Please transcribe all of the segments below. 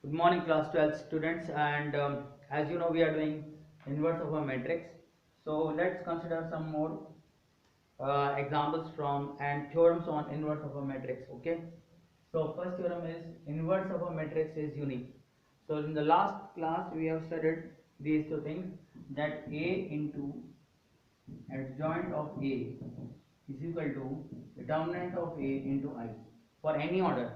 Good morning, class 12 students, and as you know, we are doing inverse of a matrix. So let's consider some more examples from and theorems on inverse of a matrix. Okay. So first theorem is inverse of a matrix is unique. So in the last class we have studied these two things, that A into adjoint of A is equal to determinant of A into I for any order.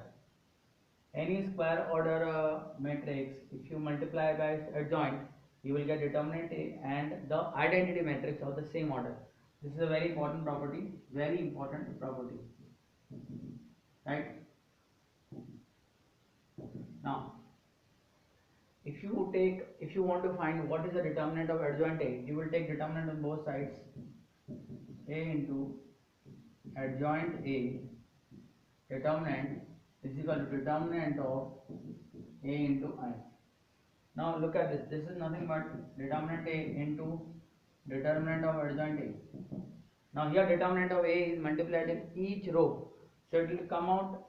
Any square order matrix, if you multiply by its adjoint, you will get determinant A and the identity matrix of the same order. This is a very important property, right? Now if you want to find what is the determinant of adjoint A, you will take determinant on both sides. A into adjoint A determinant is equal to determinant of A into I. Now look at this. This is nothing but determinant A into determinant of adjoint A. Now here determinant of A is multiplied in each row, so it will come out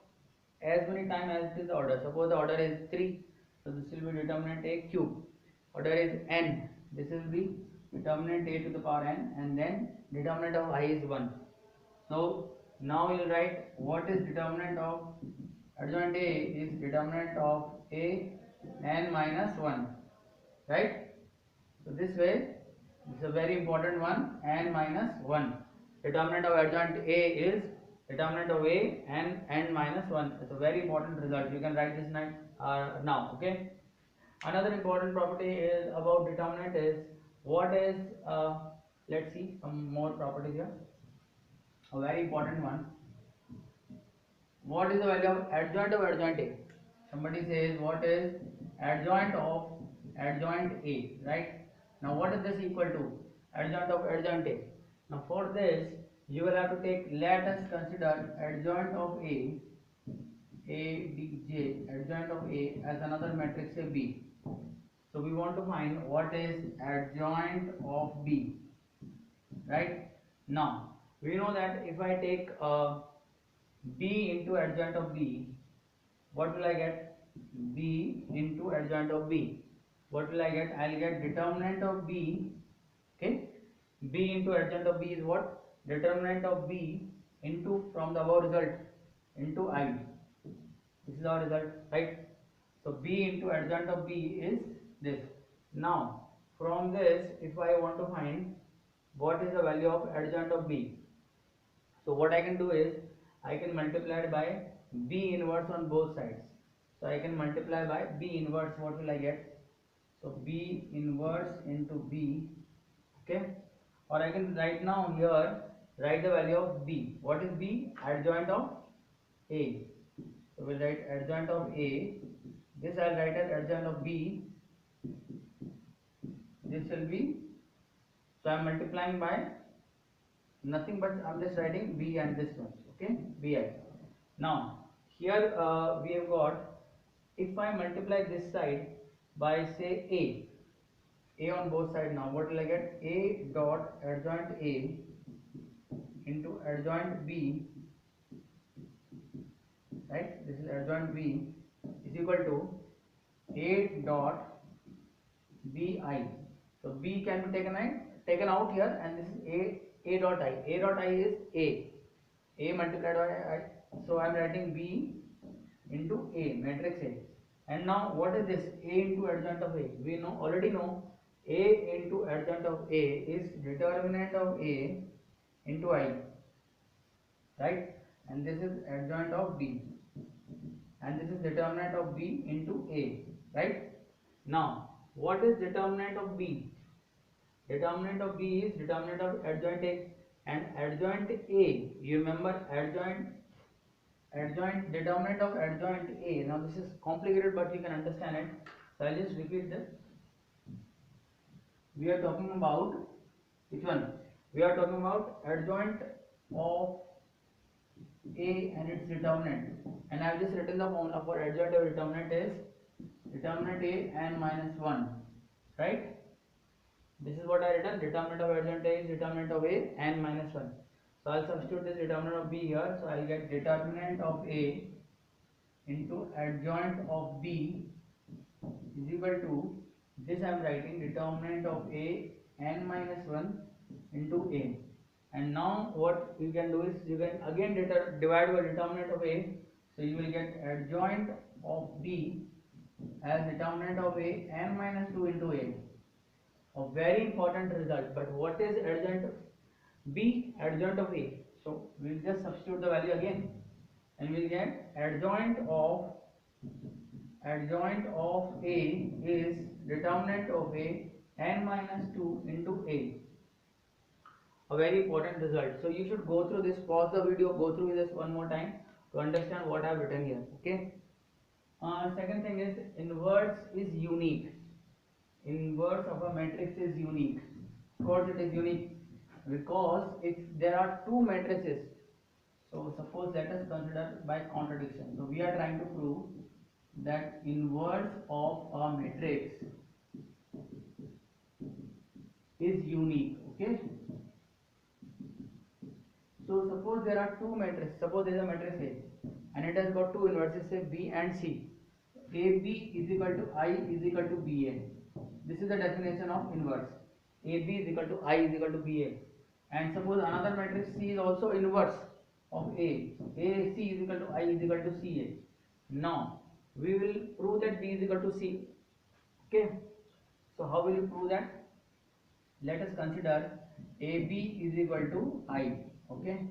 as many times as it is the order. Suppose the order is 3, so this will be determinant A cube. Order is n, this will be determinant A to the power n, and then determinant of I is 1. So now you will write what is determinant of adjoint A is determinant of A n minus 1, right? So this way, this is a very important one, n minus 1. Determinant of adjoint A is determinant of A and n minus 1. It's a very important result. You can write this now, okay? Another important property is about determinant is what is, let's see some more properties here. A very important one. What is the value of adjoint A? Somebody says what is adjoint of adjoint A, right? Now what is this equal to? Adjoint of adjoint A. Now for this you will have to take, let us consider adjoint of A, B, J, adjoint of A as another matrix say B. So we want to find what is adjoint of B, right? Now we know that if I take B into adjoint of B, what will I get? B into adjoint of B. What will I get? I'll get determinant of B. Okay. B into adjoint of B is what? Determinant of B into, from the above result, into I. This is our result, right? So B into adjoint of B is this. Now from this, if I want to find what is the value of adjoint of B, so what I can do is I can multiply it by B inverse on both sides. So I can multiply by B inverse. What will I get? So B inverse into B, okay? Or I can right now here write the value of B. What is B? Adjoint of A. So we'll write adjoint of A. This I'll write as adjoint of B. This will be, so I'm multiplying by nothing but I'm just writing B and this one, okay? Bi. Now here we have got, if I multiply this side by say A on both sides, now what will I get? A dot adjoint A into adjoint B, right? This is adjoint B is equal to A dot Bi. So B can be taken out here, and this is A dot I. A dot I is A multiplied by I. So I am writing B into A, matrix A. And now what is this? A into adjoint of A. We already know A into adjoint of A is determinant of A into I, right? And this is adjoint of B, and this is determinant of B into A, right? Now what is determinant of B? Determinant of B is determinant of adjoint A, and adjoint A, you remember adjoint determinant of adjoint A. Now this is complicated, but you can understand it. So I'll just repeat this. We are talking about which one? We are talking about adjoint of A and its determinant. And I have just written the formula for adjoint of determinant is determinant A n minus 1, right? This is what I written. Determinant of adjoint A is determinant of A n minus 1. So I'll substitute this determinant of B here. So I'll get determinant of A into adjoint of B is equal to this. I am writing determinant of a n minus 1 into a. And now what you can do is you can again divide by determinant of a. So you will get adjoint of b as determinant of a n minus 2 into a. A very important result. But what is adjoint b? Adjoint of a. So we will just substitute the value again, and we will get adjoint of a is determinant of a n minus 2 into a. A very important result. So you should go through this, pause the video, go through this one more time to understand what I have written here. Okay. Second thing is inverse is unique. Inverse of a matrix is unique. Of course it is unique because if there are two matrices, so suppose let us consider by contradiction. So we are trying to prove that inverse of a matrix is unique. Okay. So suppose there are two matrices. Suppose there is a matrix A and it has got two inverses, say B and C. AB is equal to I is equal to BA. This is the definition of inverse. AB is equal to I is equal to BA. And suppose another matrix C is also inverse of A. So AC is equal to I is equal to CA. Now we will prove that B is equal to C. Okay. So how will you prove that? Let us consider AB is equal to I. Okay.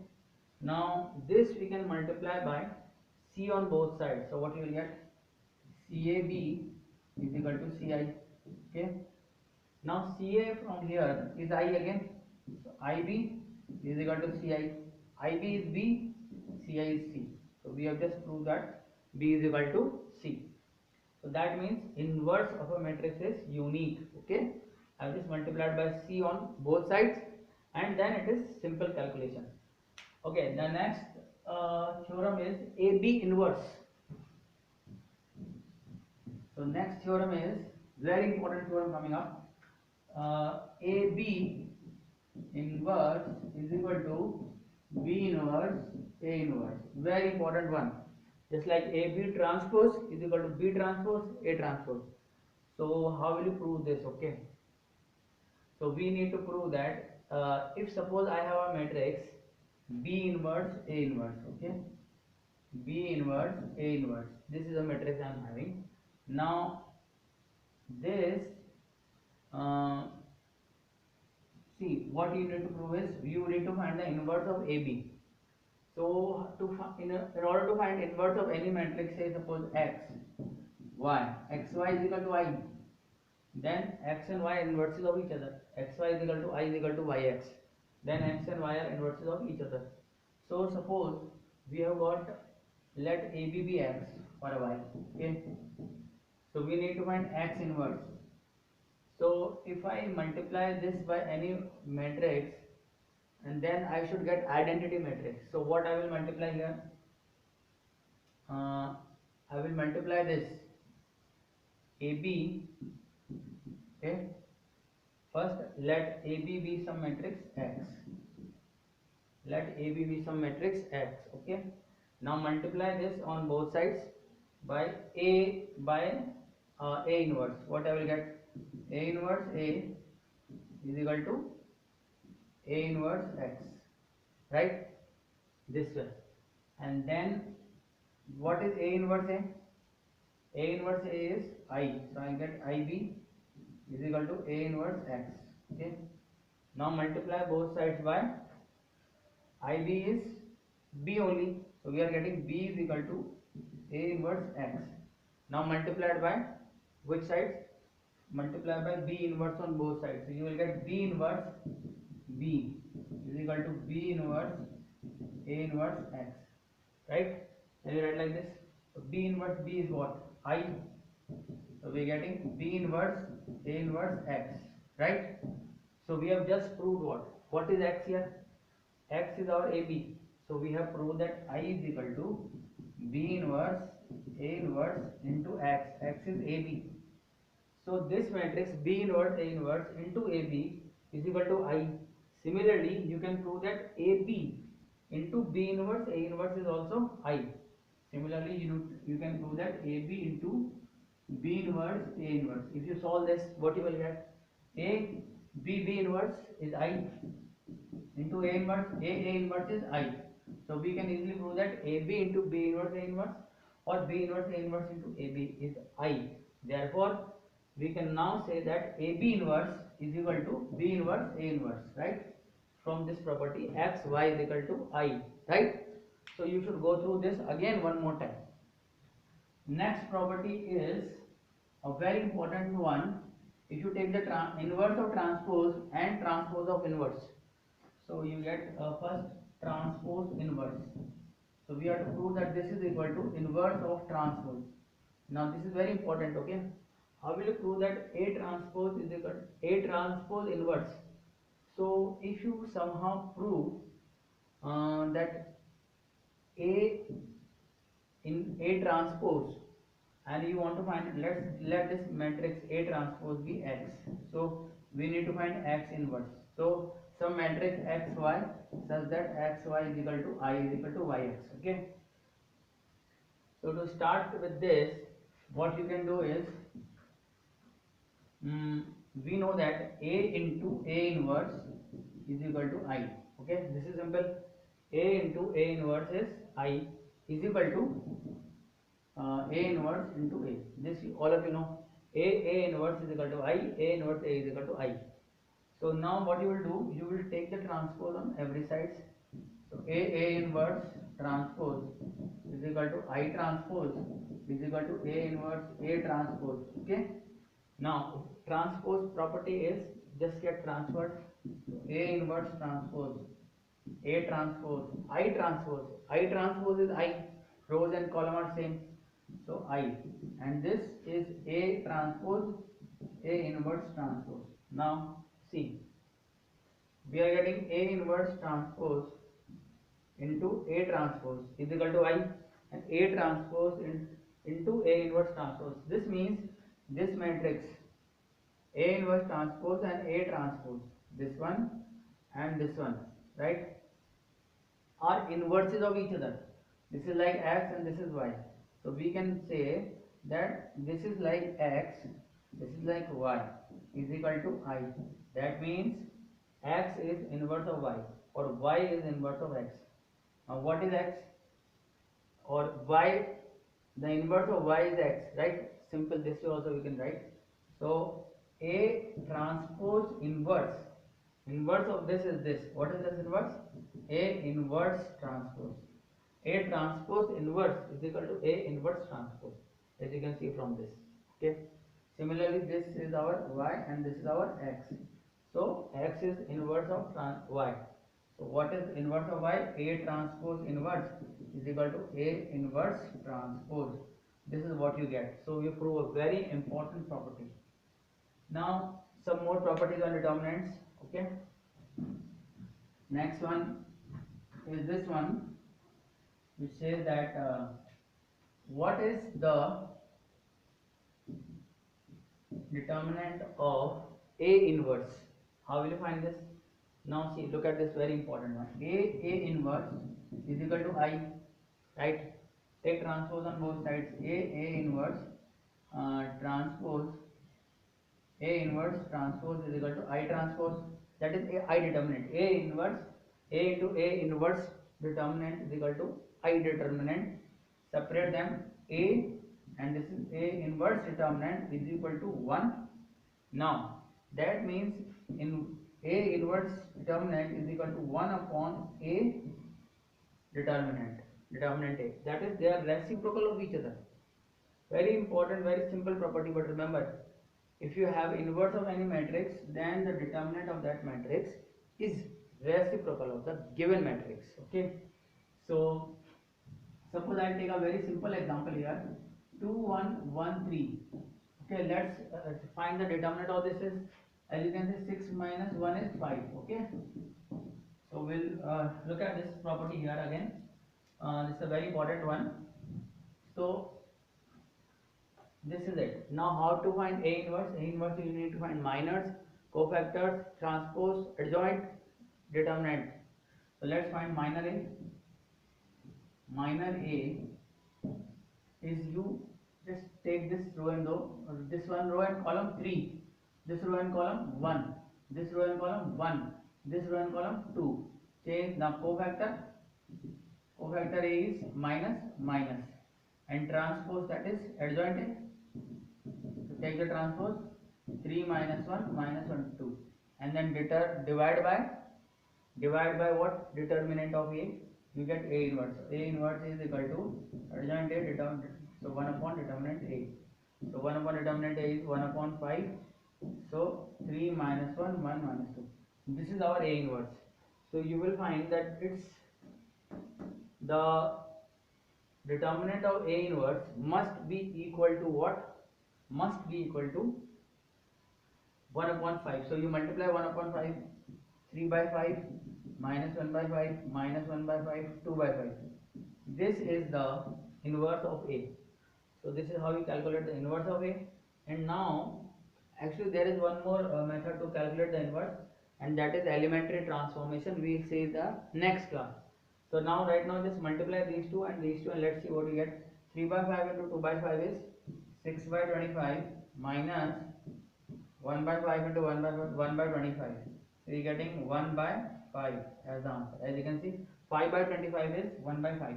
Now this we can multiply by C on both sides. So what you will get? CAB is equal to CI. Okay. Now CA from here is I again. So IB is equal to CI. IB is B, CI is C. So we have just proved that B is equal to C. So that means inverse of a matrix is unique. Okay. I have just multiplied by C on both sides, and then it is simple calculation. Okay. The next theorem is AB inverse. So next theorem is very important theorem coming up. AB inverse is equal to B inverse A inverse. Very important one. Just like AB transpose is equal to B transpose A transpose. So how will you prove this? Okay. So we need to prove that if suppose I have a matrix B inverse A inverse. Okay. B inverse A inverse. This is a matrix I am having. Now this see, what you need to prove is you need to find the inverse of AB. So in order to find inverse of any matrix, say suppose X, Y, XY is equal to I, then X and Y are inverses of each other. XY is equal to I is equal to YX. Then X and Y are inverses of each other. So suppose we have got, let AB be X for a while. Okay. So we need to find X inverse. So if I multiply this by any matrix, and then I should get identity matrix. So what I will multiply here? I will multiply this AB. Okay. First, let AB be some matrix X. Let AB be some matrix X. Okay. Now multiply this on both sides by A inverse. What I will get? A inverse A is equal to A inverse X, right? This way. And then what is A inverse A? A inverse A is I. So I get IB is equal to A inverse X. Okay. Now multiply both sides by IB is B only. So we are getting B is equal to A inverse X. Now multiplied by which sides? Multiply by B inverse on both sides. So you will get B inverse B is equal to B inverse A inverse X. Right? Can you write like this? So B inverse B is what? I. So we are getting B inverse A inverse X. Right? So we have just proved what? What is X here? X is our AB. So we have proved that I is equal to B inverse A inverse into X. X is AB. So this matrix B inverse A inverse into AB is equal to I. Similarly, you can prove that AB into B inverse A inverse is also I. Similarly, you can prove that AB into B inverse A inverse. If you solve this, what you will get? A B inverse is I into A inverse. A inverse is I. So we can easily prove that AB into B inverse A inverse or B inverse A inverse into AB is I. Therefore, we can now say that AB inverse is equal to B inverse A inverse, right? From this property x y is equal to I, right? So you should go through this again one more time. Next property is a very important one. If you take the inverse of transpose and transpose of inverse, so you get first transpose inverse. So we have to prove that this is equal to inverse of transpose. Now this is very important, okay? How will you prove that A transpose is equal to A transpose inverse? So if you somehow prove that A in A transpose and you want to find, let this matrix A transpose be X. So we need to find X inverse. So some matrix XY such that XY is equal to I is equal to YX. Okay. So to start with this, what you can do is, we know that A into A inverse is equal to I. Okay, this is simple. A into A inverse is I is equal to A inverse into A. This all of you know. A inverse is equal to I. A inverse A is equal to I. So now what you will do? You will take the transpose on every side. So A inverse transpose is equal to I transpose is equal to A inverse A transpose. Okay. Now transpose property is just get transferred. So A inverse transpose A transpose I transpose is I. Rows and column are same. So I, and this is A transpose A inverse transpose. Now see, we are getting A inverse transpose into A transpose is equal to I, and A transpose into A inverse transpose. This means this matrix A inverse transpose and A transpose, this one and this one, right, are inverses of each other. This is like X and this is Y. So we can say that this is like X, this is like Y is equal to I. That means X is inverse of Y or Y is inverse of X. Now what is X or Y? The inverse of Y is X, right? Simple, this way also we can write. So A transpose inverse of this is this. What is this inverse? A inverse transpose. A transpose inverse is equal to A inverse transpose, as you can see from this. Okay. Similarly, this is our Y and this is our X. So X is inverse of Y. So what is inverse of Y? A transpose inverse is equal to A inverse transpose. This is what you get. So you prove a very important property. Now some more properties on determinants. Okay. Next one is this one, which says that what is the determinant of A inverse? How will you find this? Now see, look at this very important one. A inverse is equal to I, right? Take transpose on both sides. A inverse transpose A inverse transpose is equal to I transpose. That is I determinant. A inverse A into A inverse determinant is equal to I determinant. Separate them. A and this is A inverse determinant is equal to 1. Now that means in A inverse determinant is equal to 1 upon A determinant A. That is, they are reciprocal of each other. Very important, very simple property, but remember, if you have inverse of any matrix, then the determinant of that matrix is reciprocal of the given matrix. Okay. So suppose I take a very simple example here, 2 1 1 3. Okay, let's find the determinant of this is, as you can see, 6 minus 1 is 5. Okay. So we'll look at this property here again. This is a very important one. So this is it. Now how to find A inverse? A inverse you need to find minors, cofactors, transpose, adjoint, determinant. So let's find minor A. Minor A is, you just take this row row and row, this one row and column 3, this row and column 1, this row and column 1, this row and column 2. Change the cofactor. Cofactor A is minus minus, and transpose, that is adjoint A. So take the transpose, 3 minus 1 minus 1 2, and then divide by what? Determinant of A. You get A inverse. A inverse is equal to adjoint A determinant. So 1 upon determinant A. So 1 upon determinant A is 1 upon 5. So 3 minus 1 1 minus 2. This is our A inverse. So you will find that it's the determinant of A inverse must be equal to what? Must be equal to 1 upon 5. So you multiply 1 upon 5, 3 by 5, minus 1 by 5, minus 1 by 5, 2 by 5. This is the inverse of A. So this is how you calculate the inverse of A. And now, actually there is one more method to calculate the inverse, and that is elementary transformation. We will see the next class. So now, right now, just multiply these two and these two, and let's see what you get. 3 by 5 into 2 by 5 is 6 by 25 minus 1 by 5 into 1 by 25. So you are getting 1 by 5 as the answer. As you can see, 5 by 25 is 1 by 5.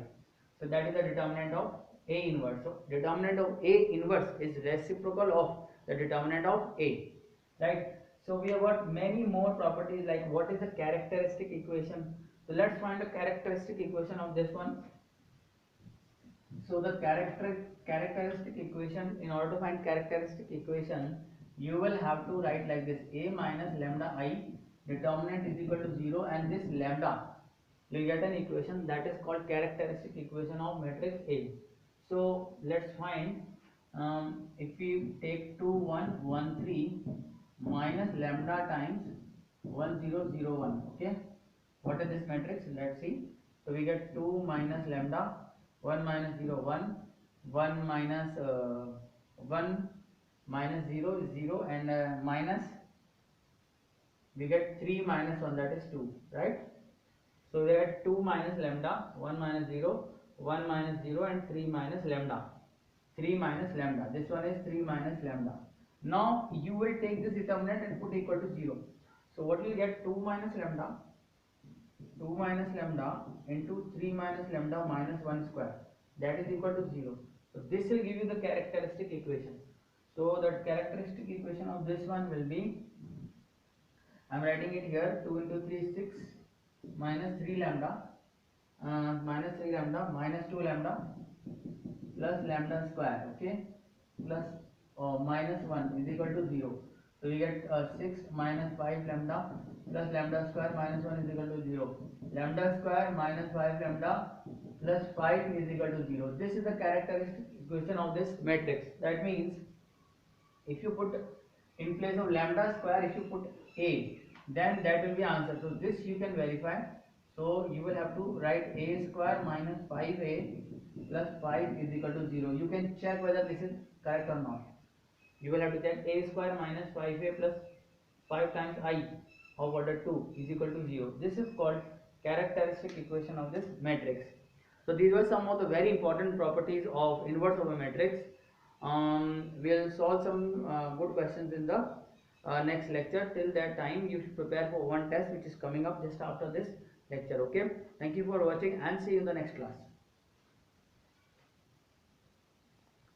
So that is the determinant of A inverse. So determinant of A inverse is reciprocal of the determinant of A, right? So we have got many more properties, like what is the characteristic equation. So let's find the characteristic equation of this one. So the characteristic equation, in order to find characteristic equation, you will have to write like this: A minus lambda I determinant is equal to 0, and this lambda, you get an equation that is called characteristic equation of matrix A. So let's find, if we take 2 1 1 3 minus lambda times 1 0 0 1, okay, what is this matrix? Let's see. So we get 2 minus lambda, 1 minus 0 1, 1 minus 1 minus 0 is 0, and minus, we get 3 minus 1, that is 2, right? So we get 2 minus lambda, 1 minus 0, 1 minus 0, and 3 minus lambda. 3 minus lambda. This one is 3 minus lambda. Now you will take this determinant and put equal to 0. So what will you get? 2 minus lambda, 2 minus lambda into 3 minus lambda minus 1 square, that is equal to 0. So this will give you the characteristic equation. So the characteristic equation of this one will be, I am writing it here, 2 into 3 is 6, minus 3 lambda, minus 2 lambda plus lambda square, okay, plus minus 1 is equal to 0. So we get 6 minus 5 lambda plus lambda square minus 1 is equal to 0. Lambda square minus 5 lambda plus 5 is equal to 0. This is the characteristic equation of this matrix. That means if you put in place of lambda square, if you put A, then that will be answer. So this you can verify. So you will have to write A square minus 5A plus 5 is equal to 0. You can check whether this is correct or not. You will have to check A square minus 5A plus 5 times I of order 2 is equal to 0. This is called characteristic equation of this matrix. So these were some of the very important properties of inverse of a matrix. We'll solve some good questions in the next lecture. Till that time, you should prepare for one test which is coming up just after this lecture. Okay, thank you for watching and see you in the next class.